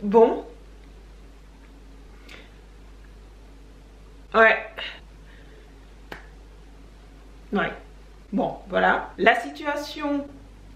Bon. Ouais. Ouais. Bon, voilà. La situation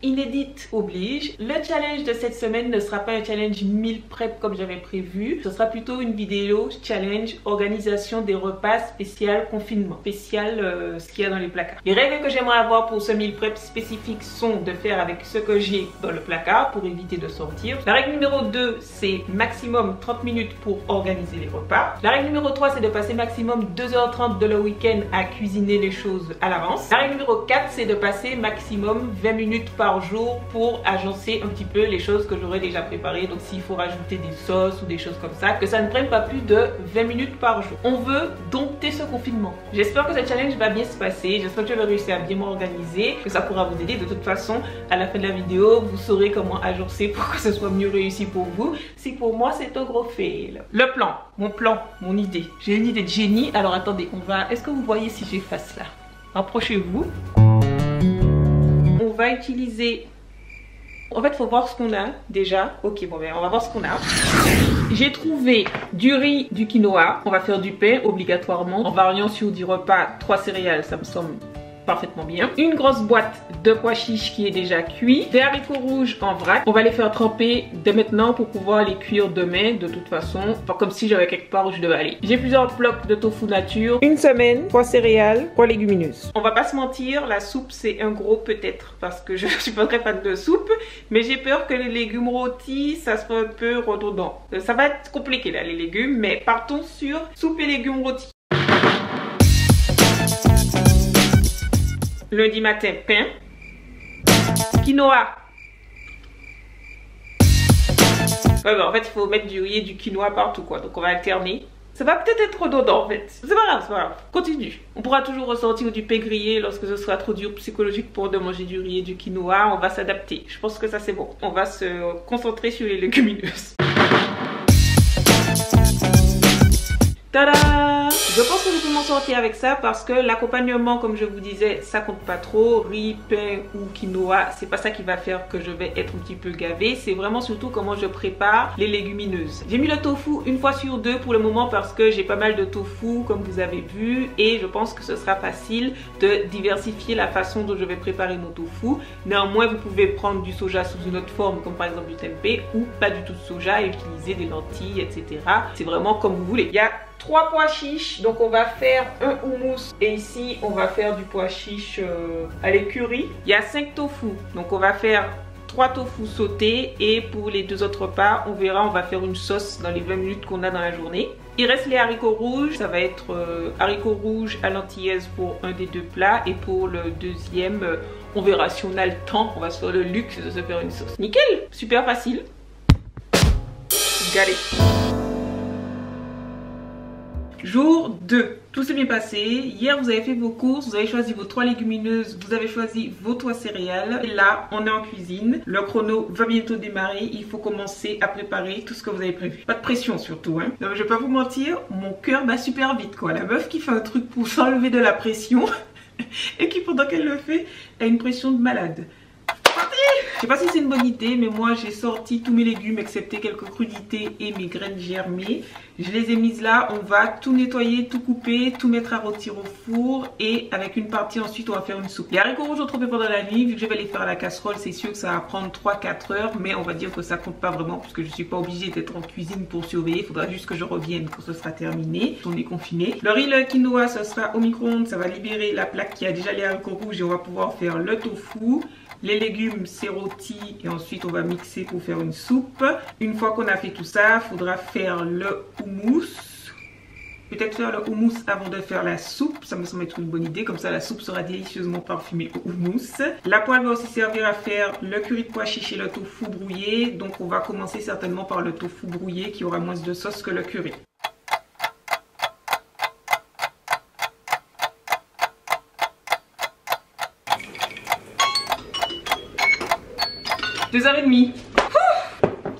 inédite oblige. Le challenge de cette semaine ne sera pas un challenge meal prep comme j'avais prévu. Ce sera plutôt une vidéo challenge organisation des repas spécial confinement. Spécial ce qu'il y a dans les placards. Les règles que j'aimerais avoir pour ce meal prep spécifique sont de faire avec ce que j'ai dans le placard pour éviter de sortir. La règle numéro 2, c'est maximum 30 minutes pour organiser les repas. La règle numéro 3, c'est de passer maximum 2h30 de le week-end à cuisiner les choses à l'avance. La règle numéro 4, c'est de passer maximum 20 minutes par jour pour agencer un petit peu les choses que j'aurais déjà préparées. Donc s'il faut rajouter des sauces ou des choses comme ça, que ça ne prenne pas plus de 20 minutes par jour. On veut dompter ce confinement. J'espère que ce challenge va bien se passer. J'espère que je vais réussir à bien m'organiser, que ça pourra vous aider. De toute façon, à la fin de la vidéo, vous saurez comment agencer pour que ce soit mieux réussi pour vous. Si pour moi, c'est un gros fail. Le plan, mon idée. J'ai une idée de génie. Alors attendez, on va... Est-ce que vous voyez si j'efface là? Approchez-vous. On va utiliser... En fait, il faut voir ce qu'on a déjà. Ok, bon ben, on va voir ce qu'on a. J'ai trouvé du riz, du quinoa. On va faire du pain obligatoirement. En variant sur du repas, 3 céréales, ça me semble parfaitement bien. Une grosse boîte de pois chiches qui est déjà cuit. Des haricots rouges en vrac. On va les faire tremper dès maintenant pour pouvoir les cuire demain de toute façon. Enfin, comme si j'avais quelque part où je devais aller. J'ai plusieurs blocs de tofu nature. Une semaine, 3 céréales, 3 légumineuses. On va pas se mentir, la soupe c'est un gros peut-être parce que je suis pas très fan de soupe. Mais j'ai peur que les légumes rôtis, ça soit un peu redondant. Ça va être compliqué là les légumes, mais partons sur soupe et légumes rôtis. Lundi matin, pain. Quinoa. Ouais, bah, en fait, il faut mettre du riz et du quinoa partout, quoi. Donc, on va alterner. Ça va peut-être être redondant, en fait. C'est pas grave, c'est pas grave. Continue. On pourra toujours ressortir du pain grillé lorsque ce sera trop dur psychologique pour de manger du riz et du quinoa. On va s'adapter. Je pense que ça, c'est bon. On va se concentrer sur les légumineuses. Tada! Je pense que je peux m'en sortir avec ça parce que l'accompagnement, comme je vous disais, ça compte pas trop. Riz, pain ou quinoa, c'est pas ça qui va faire que je vais être un petit peu gavée. C'est vraiment surtout comment je prépare les légumineuses. J'ai mis le tofu une fois sur deux pour le moment parce que j'ai pas mal de tofu comme vous avez vu et je pense que ce sera facile de diversifier la façon dont je vais préparer mon tofu. Néanmoins, vous pouvez prendre du soja sous une autre forme comme par exemple du tempeh ou pas du tout de soja et utiliser des lentilles, etc. C'est vraiment comme vous voulez. Il y a 3 pois chiches, donc on va faire un houmous et ici on va faire du pois chiche à l'écurie. Il y a 5 tofu, donc on va faire 3 tofu sautés et pour les 2 autres repas, on verra, on va faire une sauce dans les 20 minutes qu'on a dans la journée. Il reste les haricots rouges, ça va être haricots rouges à l'antillaise pour un des 2 plats et pour le deuxième, on verra si on a le temps, on va se faire le luxe de se faire une sauce. Nickel, super facile. Got it. Jour 2, tout s'est bien passé. Hier vous avez fait vos courses, vous avez choisi vos 3 légumineuses, vous avez choisi vos 3 céréales. Et là on est en cuisine, le chrono va bientôt démarrer, il faut commencer à préparer tout ce que vous avez prévu. Pas de pression surtout hein. Non, je vais pas vous mentir, mon cœur bat super vite quoi. La meuf qui fait un truc pour s'enlever de la pression et qui pendant qu'elle le fait a une pression de malade. Je sais pas si c'est une bonne idée, mais moi j'ai sorti tous mes légumes excepté quelques crudités et mes graines germées. Je les ai mises là, on va tout nettoyer, tout couper, tout mettre à rôtir au four et avec une partie ensuite on va faire une soupe. Les haricots rouges ont trempé pendant la nuit, vu que je vais les faire à la casserole, c'est sûr que ça va prendre 3-4 heures, mais on va dire que ça compte pas vraiment parce que je suis pas obligée d'être en cuisine pour surveiller, il faudra juste que je revienne quand ce sera terminé, on est confiné. Le riz, le quinoa, ce sera au micro-ondes, ça va libérer la plaque qui a déjà les haricots rouges et on va pouvoir faire le tofu. Les légumes c'est rôti et ensuite on va mixer pour faire une soupe. Une fois qu'on a fait tout ça, il faudra faire le houmous. Peut-être faire le houmous avant de faire la soupe, ça me semble être une bonne idée, comme ça la soupe sera délicieusement parfumée au houmous. La poêle va aussi servir à faire le curry de pois chiche et le tofu brouillé, donc on va commencer certainement par le tofu brouillé qui aura moins de sauce que le curry. Deux heures et demie.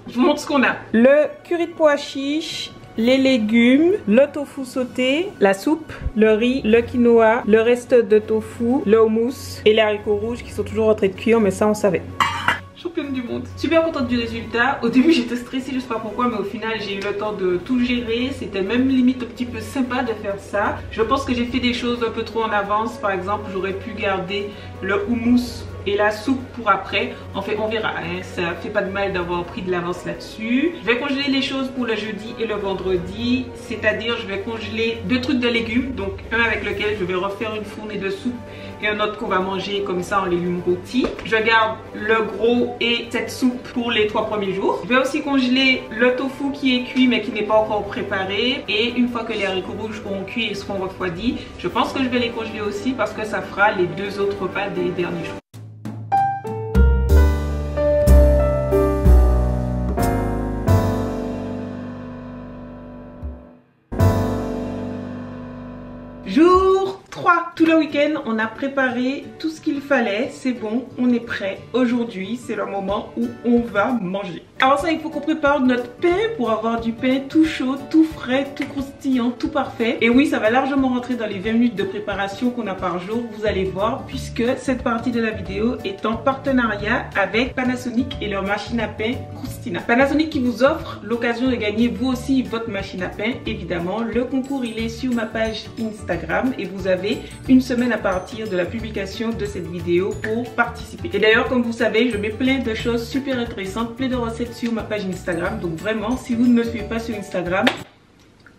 Je vous montre ce qu'on a. Le curry de pois chiche, les légumes, le tofu sauté, la soupe, le riz, le quinoa, le reste de tofu, le houmous et les haricots rouges qui sont toujours en train de cuire, mais ça on savait. Champion fin du monde. Super contente du résultat. Au début j'étais stressée, je sais pas pourquoi, mais au final j'ai eu le temps de tout gérer. C'était même limite un petit peu sympa de faire ça. Je pense que j'ai fait des choses un peu trop en avance. Par exemple, j'aurais pu garder le houmous et la soupe pour après. En fait, on verra, hein. Ça fait pas de mal d'avoir pris de l'avance là-dessus. Je vais congeler les choses pour le jeudi et le vendredi, c'est-à-dire je vais congeler 2 trucs de légumes, donc un avec lequel je vais refaire une fournée de soupe et un autre qu'on va manger comme ça en légumes rôtis. Je garde le gros et cette soupe pour les 3 premiers jours. Je vais aussi congeler le tofu qui est cuit mais qui n'est pas encore préparé, et une fois que les haricots rouges auront cuit et seront refroidis, je pense que je vais les congeler aussi parce que ça fera les 2 autres repas des derniers jours. Jour 3, tout le week-end on a préparé tout ce qu'il fallait, c'est bon, on est prêt. Aujourd'hui c'est le moment où on va manger. Alors ça, il faut qu'on prépare notre pain pour avoir du pain tout chaud, tout frais, tout croustillant, tout parfait. Et oui, ça va largement rentrer dans les 20 minutes de préparation qu'on a par jour, vous allez voir, puisque cette partie de la vidéo est en partenariat avec Panasonic et leur machine à pain Croustina. Panasonic qui vous offre l'occasion de gagner vous aussi votre machine à pain, évidemment. Le concours il est sur ma page Instagram et vous avez une semaine à partir de la publication de cette vidéo pour participer. Et d'ailleurs, comme vous savez, je mets plein de choses super intéressantes, plein de recettes sur ma page Instagram. Donc vraiment, si vous ne me suivez pas sur Instagram,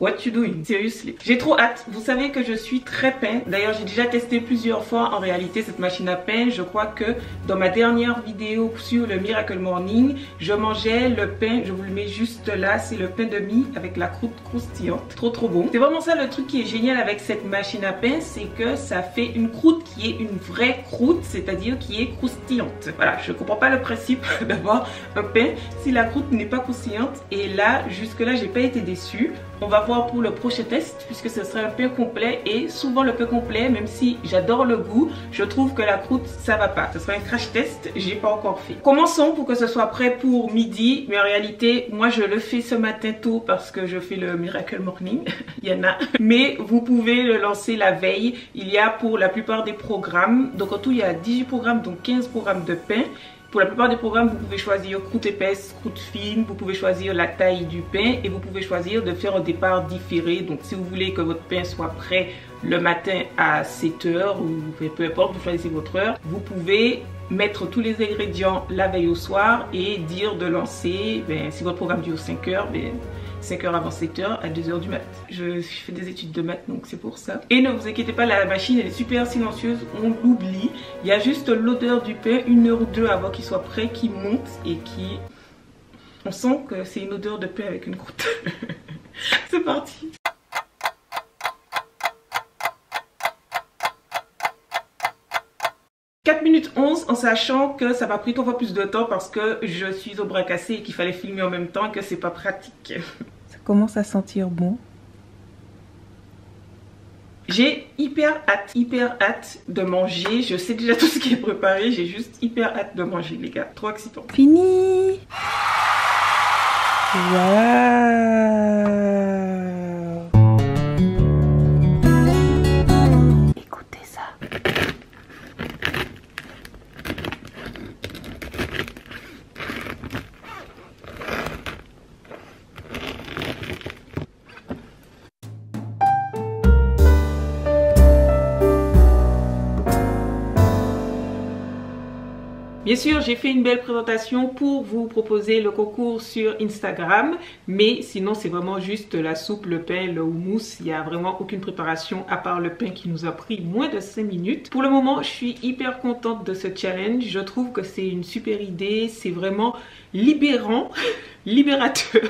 what you doing? Seriously. J'ai trop hâte. Vous savez que je suis très pain. D'ailleurs, j'ai déjà testé plusieurs fois en réalité cette machine à pain. Je crois que dans ma dernière vidéo sur le Miracle Morning, je mangeais le pain. Je vous le mets juste là. C'est le pain de mie avec la croûte croustillante. Trop bon. C'est vraiment ça le truc qui est génial avec cette machine à pain. C'est que ça fait une croûte qui est une vraie croûte. C'est-à-dire qui est croustillante. Voilà, je comprends pas le principe d'avoir un pain si la croûte n'est pas croustillante. Et là, jusque là, j'ai pas été déçue. On va voir pour le prochain test puisque ce sera un pain complet, et souvent le pain complet, même si j'adore le goût, je trouve que la croûte ça va pas. Ce sera un crash test, j'ai pas encore fait. Commençons pour que ce soit prêt pour midi, mais en réalité moi je le fais ce matin tôt parce que je fais le Miracle Morning. Il y en a, mais vous pouvez le lancer la veille. Il y a pour la plupart des programmes, donc en tout il y a 18 programmes, donc 15 programmes de pain. Pour la plupart des programmes, vous pouvez choisir croûte épaisse, croûte fine, vous pouvez choisir la taille du pain et vous pouvez choisir de faire un départ différé. Donc si vous voulez que votre pain soit prêt le matin à 7 h ou peu importe, vous choisissez votre heure, vous pouvez mettre tous les ingrédients la veille au soir et dire de lancer, si votre programme dure 5 h, 5 h avant 7 h à 2 h du mat. Je fais des études de maths donc c'est pour ça. Et ne vous inquiétez pas, la machine elle est super silencieuse, on l'oublie. Il y a juste l'odeur du pain 1 h ou 2 avant qu'il soit prêt qui monte et qui... On sent que c'est une odeur de pain avec une croûte. C'est parti. « 4 minutes 11 en sachant que ça m'a pris 3 fois plus de temps parce que je suis au bras cassé et qu'il fallait filmer en même temps et que c'est pas pratique. Ça commence à sentir bon. J'ai hyper hâte de manger. Je sais déjà tout ce qui est préparé. J'ai juste hyper hâte de manger les gars. Trop excitant. Fini. Waouh. Écoutez ça. Bien sûr, j'ai fait une belle présentation pour vous proposer le concours sur Instagram, mais sinon c'est vraiment juste la soupe, le pain, le houmous. Il n'y a vraiment aucune préparation à part le pain qui nous a pris moins de 5 minutes. Pour le moment, je suis hyper contente de ce challenge. Je trouve que c'est une super idée, c'est vraiment libérant, libérateur.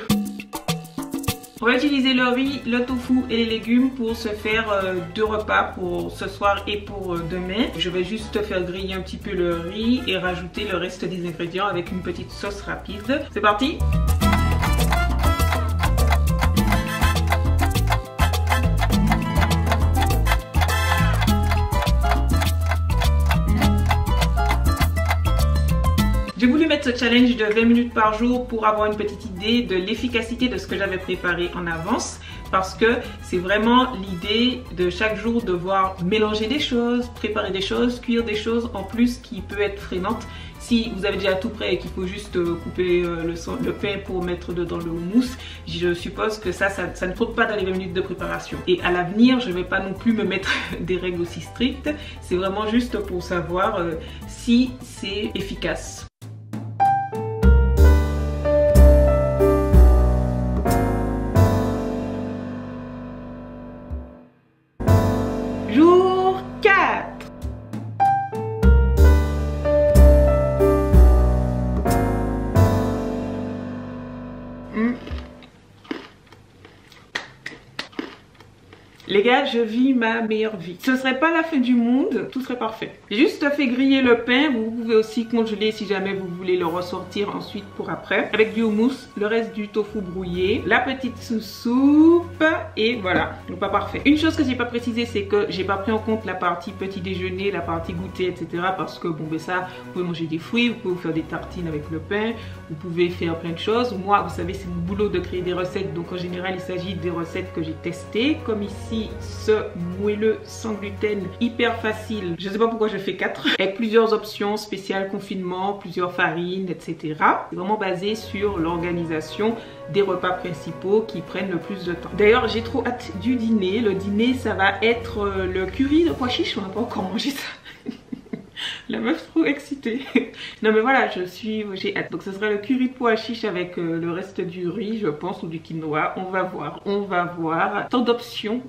On va utiliser le riz, le tofu et les légumes pour se faire 2 repas pour ce soir et pour demain. Je vais juste faire griller un petit peu le riz et rajouter le reste des ingrédients avec une petite sauce rapide. C'est parti! J'ai voulu mettre ce challenge de 20 minutes par jour pour avoir une petite idée de l'efficacité de ce que j'avais préparé en avance, parce que c'est vraiment l'idée de chaque jour devoir mélanger des choses, préparer des choses, cuire des choses en plus qui peut être freinante. Si vous avez déjà tout prêt et qu'il faut juste couper le pain pour mettre dedans le houmous, je suppose que ça ne compte pas dans les 20 minutes de préparation. Et à l'avenir, je ne vais pas non plus me mettre des règles aussi strictes. C'est vraiment juste pour savoir si c'est efficace. Jour 4. Les gars, je vis ma meilleure vie. Ce serait pas la fin du monde, tout serait parfait. J'ai juste fait griller le pain. Vous pouvez aussi congeler si jamais vous voulez le ressortir ensuite pour après. Avec du houmous, le reste du tofu brouillé, la petite soupe et voilà. Donc pas parfait. Une chose que j'ai pas précisé, c'est que j'ai pas pris en compte la partie petit déjeuner, la partie goûter, etc. Parce que bon ben ça, vous pouvez manger des fruits, vous pouvez vous faire des tartines avec le pain, vous pouvez faire plein de choses. Moi, vous savez, c'est mon boulot de créer des recettes. Donc en général, il s'agit des recettes que j'ai testées. Comme ici, ce moelleux sans gluten hyper facile, je sais pas pourquoi je fais 4 avec plusieurs options spéciales confinement, plusieurs farines, etc. C'est vraiment basé sur l'organisation des repas principaux qui prennent le plus de temps. D'ailleurs, j'ai trop hâte du dîner. Le dîner, ça va être le curry de pois chiches. On n'a pas encore mangé ça. La meuf trop excitée. Non mais voilà, j'ai hâte. Donc ce sera le curry de pois chiches avec le reste du riz, je pense, ou du quinoa. On va voir, on va voir. Tant d'options.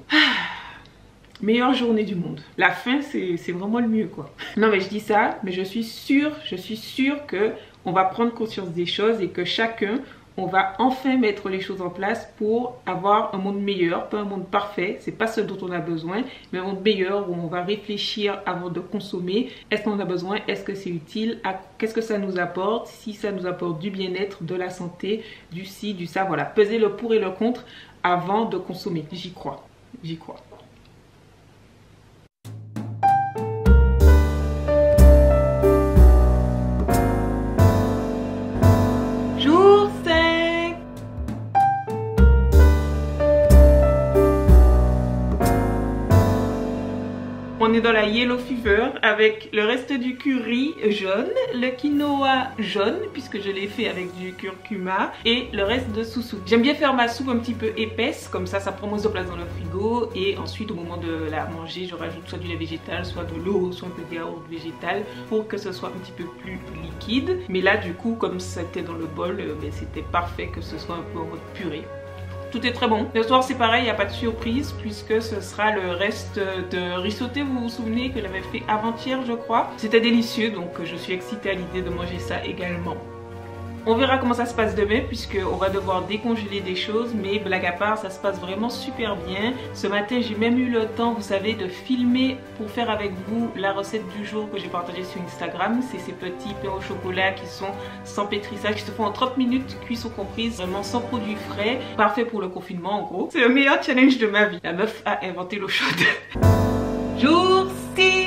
Meilleure journée du monde. La fin, c'est vraiment le mieux quoi. Non mais je dis ça, mais je suis sûre que on va prendre conscience des choses et que chacun, on va enfin mettre les choses en place pour avoir un monde meilleur, pas un monde parfait, c'est pas ce dont on a besoin, mais un monde meilleur où on va réfléchir avant de consommer. Est-ce qu'on en a besoin? Est-ce que c'est utile? Qu'est-ce que ça nous apporte? Si ça nous apporte du bien-être, de la santé, du ci, du ça, voilà. Peser le pour et le contre avant de consommer. J'y crois, j'y crois. On est dans la yellow fever avec le reste du curry jaune, le quinoa jaune puisque je l'ai fait avec du curcuma et le reste de sous-soupe. J'aime bien faire ma soupe un petit peu épaisse, comme ça ça prend moins de place dans le frigo et ensuite au moment de la manger je rajoute soit du lait végétal, soit de l'eau, soit un peu de yaourt végétal pour que ce soit un petit peu plus liquide. Mais là du coup comme c'était dans le bol, c'était parfait que ce soit un peu en mode purée. Tout est très bon. Le soir c'est pareil, il n'y a pas de surprise puisque ce sera le reste de riz sauté. Vous vous souvenez que j'avais fait avant-hier je crois. C'était délicieux donc je suis excitée à l'idée de manger ça également. On verra comment ça se passe demain puisqu'on va devoir décongeler des choses, mais blague à part, ça se passe vraiment super bien. Ce matin, j'ai même eu le temps, vous savez, de filmer pour faire avec vous la recette du jour que j'ai partagée sur Instagram. C'est ces petits pains au chocolat qui sont sans pétrissage, qui se font en 30 minutes, cuisson comprise, vraiment sans produits frais. Parfait pour le confinement en gros. C'est le meilleur challenge de ma vie. La meuf a inventé l'eau chaude. Jour 6.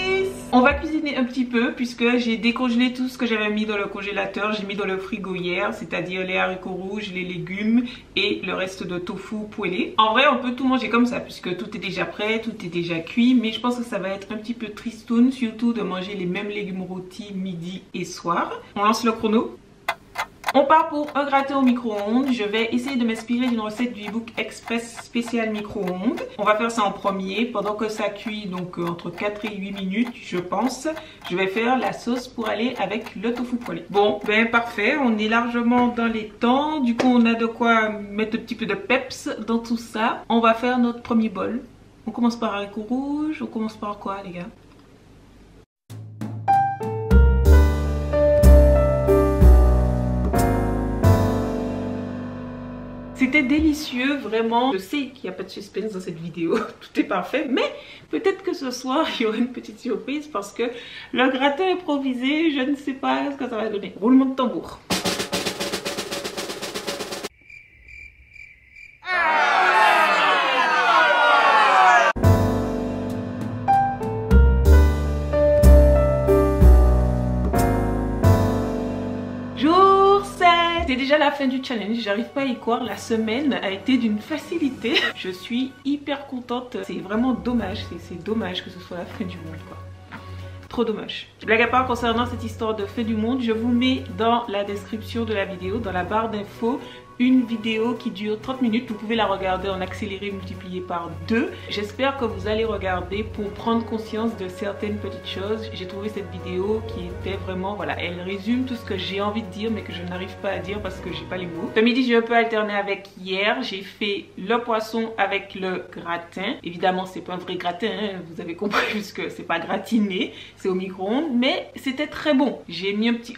On va cuisiner un petit peu puisque j'ai décongelé tout ce que j'avais mis dans le congélateur. J'ai mis dans le frigo hier, c'est-à-dire les haricots rouges, les légumes et le reste de tofu poêlé. En vrai, on peut tout manger comme ça puisque tout est déjà prêt, tout est déjà cuit. Mais je pense que ça va être un petit peu tristoun, surtout de manger les mêmes légumes rôtis midi et soir. On lance le chrono. On part pour un gratin au micro-ondes. Je vais essayer de m'inspirer d'une recette du ebook express spécial micro-ondes. On va faire ça en premier pendant que ça cuit, donc entre 4 et 8 minutes je pense. Je vais faire la sauce pour aller avec le tofu poêlé. Bon ben parfait, on est largement dans les temps. Du coup on a de quoi mettre un petit peu de peps dans tout ça. On va faire notre premier bol. On commence par haricots rouges. On commence par quoi les gars? C'était délicieux, vraiment. Je sais qu'il n'y a pas de suspense dans cette vidéo, tout est parfait, mais peut-être que ce soir il y aura une petite surprise parce que le gratin improvisé, je ne sais pas ce que ça va donner. Roulement de tambour. Jour fin du challenge, j'arrive pas à y croire, la semaine a été d'une facilité. Je suis hyper contente, c'est vraiment dommage, c'est dommage que ce soit la fin du monde quoi. Trop dommage. Blague à part concernant cette histoire de fin du monde, je vous mets dans la description de la vidéo, dans la barre d'infos, une vidéo qui dure 30 minutes. Vous pouvez la regarder en accéléré multiplié par 2. J'espère que vous allez regarder pour prendre conscience de certaines petites choses. J'ai trouvé cette vidéo qui était vraiment, voilà, elle résume tout ce que j'ai envie de dire mais que je n'arrive pas à dire parce que j'ai pas les mots. Ce midi, j'ai un peu alterné avec hier. J'ai fait le poisson avec le gratin. Évidemment, c'est pas un vrai gratin, hein, vous avez compris puisque c'est pas gratiné, c'est au micro-ondes, mais c'était très bon. J'ai mis un petit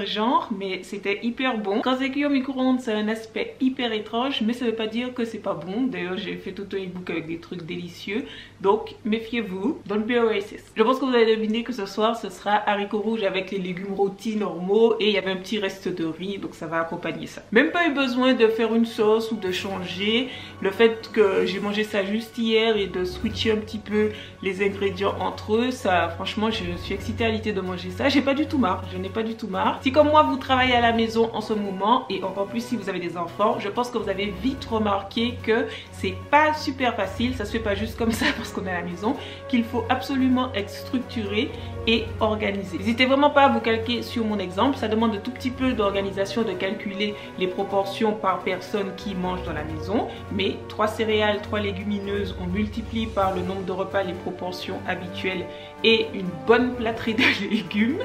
genre, mais c'était hyper bon. Quand c'est cuit au micro-ondes, ça un aspect hyper étrange, mais ça veut pas dire que c'est pas bon. D'ailleurs, j'ai fait tout un e-book avec des trucs délicieux, donc méfiez-vous, don't be racist. Je pense que vous avez deviné que ce soir ce sera haricots rouges avec les légumes rôtis normaux et il y avait un petit reste de riz, donc ça va accompagner ça. Même pas eu besoin de faire une sauce ou de changer. Le fait que j'ai mangé ça juste hier et de switcher un petit peu les ingrédients entre eux, ça franchement je suis excitée à l'idée de manger ça. J'ai pas du tout marre, je n'ai pas du tout marre. Si comme moi vous travaillez à la maison en ce moment et encore plus si vous avez des enfants, je pense que vous avez vite remarqué que c'est pas super facile, ça se fait pas juste comme ça parce qu'on est à la maison, qu'il faut absolument être structuré et organisé. N'hésitez vraiment pas à vous calquer sur mon exemple, ça demande un tout petit peu d'organisation de calculer les proportions par personne qui mange dans la maison, mais 3 céréales, 3 légumineuses, on multiplie par le nombre de repas, les proportions habituelles et une bonne plâtrée de légumes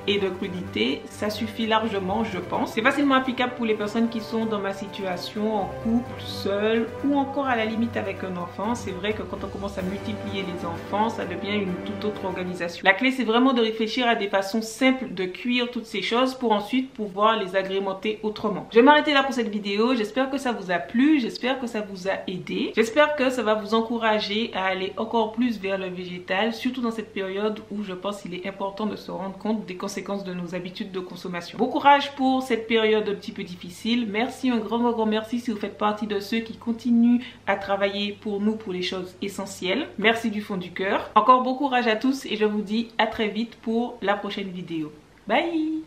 et de crudités, ça suffit largement je pense. C'est facilement applicable pour les personnes qui sont dans ma situation, en couple, seul ou encore à la limite avec un enfant. C'est vrai que quand on commence à multiplier les enfants, ça devient une toute autre organisation. La clé c'est vraiment de réfléchir à des façons simples de cuire toutes ces choses pour ensuite pouvoir les agrémenter autrement. Je vais m'arrêter là pour cette vidéo, j'espère que ça vous a plu, j'espère que ça vous a aidé, j'espère que ça va vous encourager à aller encore plus vers le végétal, surtout dans cette période où je pense qu'il est important de se rendre compte des conséquences de nos habitudes de consommation. Bon courage pour cette période un petit peu difficile. Merci, un grand merci si vous faites partie de ceux qui continuent à travailler pour nous, pour les choses essentielles. Merci du fond du cœur. Encore bon courage à tous et je vous dis à très vite pour la prochaine vidéo. Bye!